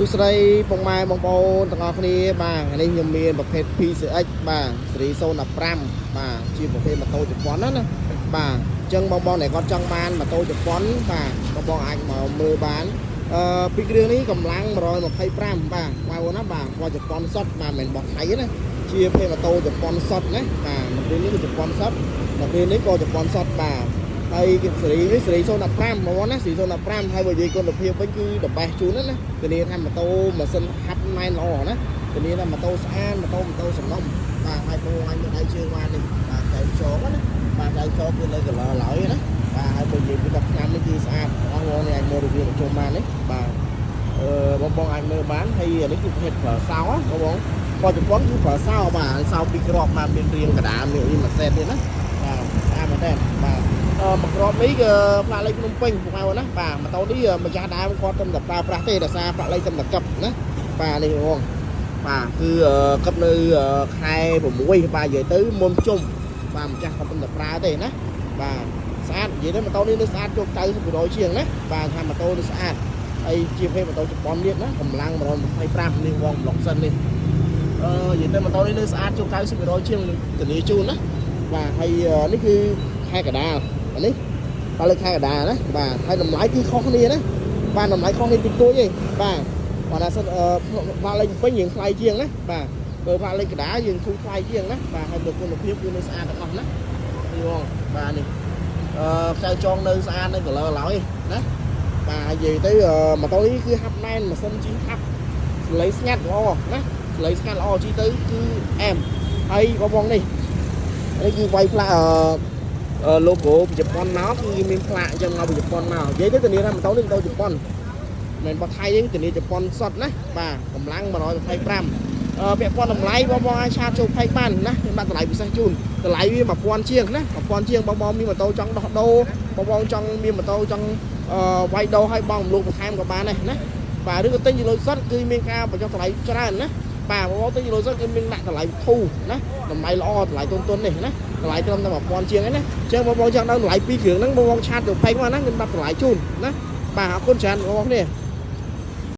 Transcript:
สุดท้ายปงไม้บางโปนต่างគ្នាបាទនេះខ្ញុំមានប្រភេទ PCX បាទសេរី015បាទជាប្រភេទម៉ូតូជប៉ុនណាបាទអញ្ចឹងបងដែលគាត់ចង់បានម៉ូតូជប៉ុនបាទបងអាចមកមើលបានពីគ្រឿងនេះកម្លាំង125បាទwowណាបាទគាត់ជប៉ុនសុទ្ធបាទមិនមែនបោះថៃណាជាប្រភេទម៉ូតូជប៉ុនសុទ្ធណាបាទមកគ្រឿងនេះគឺជប៉ុនសុទ្ធមកគ្រឿងនេះក៏ជប៉ុនសុទ្ធបាទហើយសេរីនេះសេរី015បងណាសេរី015ហើយបើនិយាយគុណភាពវិញគឺ the best ជូនណាធានាថាម៉ូតូម៉ាស៊ីនហាប់ណែនល្អណាធានាថាម៉ូតូស្អាតម៉ូតូសំណុំបាទហើយបងអញមានដៃជើងបាននេះបាទដៃចោណាបាទដៃចោគឺនៅកន្លងឡើយណាបាទហើយបើនិយាយពី10ឆ្នាំនេះគឺស្អាតអស់បងនេះអាចមើលរីវីវជុំបាននេះបាទបងអាចមើលបានហើយនេះគឺប្រភេទប្រើសោបងគាត់ជប៉ុនគឺប្រើសោបាទសោពីក្របមកមានរាងកណ្ដាលមានម៉ាសេតទៀតណាបាទស្អាតមែនទេបាទមកក្របនេះគឺផ្លាកលេខភ្នំពេញបងប្អូនណាបាទម៉ូតូនេះម្ចាស់ដើមគាត់តែប្រើប្រាស់ទេដោយសារផ្លាកលេខតែកឹបណាបាទនេះបងបាទគឺកឹបនៅខែ6បាទនិយាយទៅមុនជុំបាទម្ចាស់គាត់តែប្រើទេណាបាទស្អាតនិយាយទៅម៉ូតូនេះនៅស្អាតចូល90%ជាងណាបាទថាម៉ូតូនេះស្អាតហើយជាប្រភេទម៉ូតូជប៉ុនទៀតណាកម្លាំង125នេះបងប្លុកសិននេះនិយាយទៅម៉ូតូនេះនៅស្អាតចូល90%ជាងធានាជូនណាបាទហើយនេះគឺខែកដាលនេះបើលើខែកដាលណាបាទហើយតម្លៃគឺខុសគ្នាណាបាទតម្លៃខុសគ្នាតិចតួចទេបាទគាត់ថាសិនផ្លាកលេខពេញយើងថ្លៃជាងណាបាទបើផ្លាកលេខកដាលយើងធូរថ្លៃជាងណាបាទហើយគុណភាពគឺនៅស្អាតទាំងអស់ណានេះបងបាទនេះខ្សែចងនៅស្អាតនៅ color ឡើយណាបាទនិយាយទៅម៉ូតូនេះគឺហាប់ណែនម៉ាស៊ីនជីហាប់សលេងស្ងាត់ល្អណាសលេងស្ងាត់ល្អជីទៅគឺអែមហើយបងនេះគឺវាយផ្លាកlogo ពីជប៉ុនមកគឺមានផ្លាកអញ្ចឹងមកពីជប៉ុនមកនិយាយទៅធានាថាម៉ូតូនេះម៉ូតូជប៉ុនមិនបោះថៃទេធានាជប៉ុនសុទ្ធណាបាទកម្លាំង125ពាក់ព័ន្ធតម្លៃបងអាចឆាតចូលផេកបានណាខ្ញុំដាក់តម្លៃពិសេសជូនតម្លៃវា1000ជាងណា1000ជាងបងមានម៉ូតូចង់ដោះដូរបងចង់មានម៉ូតូចង់វាយដូរឲ្យបងរំលោភបន្ថែមក៏បានដែរណាបាទឬក៏ទិញជាលុយសុទ្ធគឺមានការបញ្ចុះតម្លៃច្រើនណាបាទបងទិញជាលុយសុទ្ធគឺមានដាក់តម្លៃធូរណាតម្លៃល្អតម្លៃទុននេះណាតម្លៃត្រឹមតែ1000ជាងហ្នឹងណាអញ្ចឹងបងចង់ដឹងតម្លៃពីគ្រឿងហ្នឹងបងឆាតទៅផេកមកណាខ្ញុំដាក់តម្លៃជូនណាបាទអរគុណច្រើនបងប្អូនគ្នា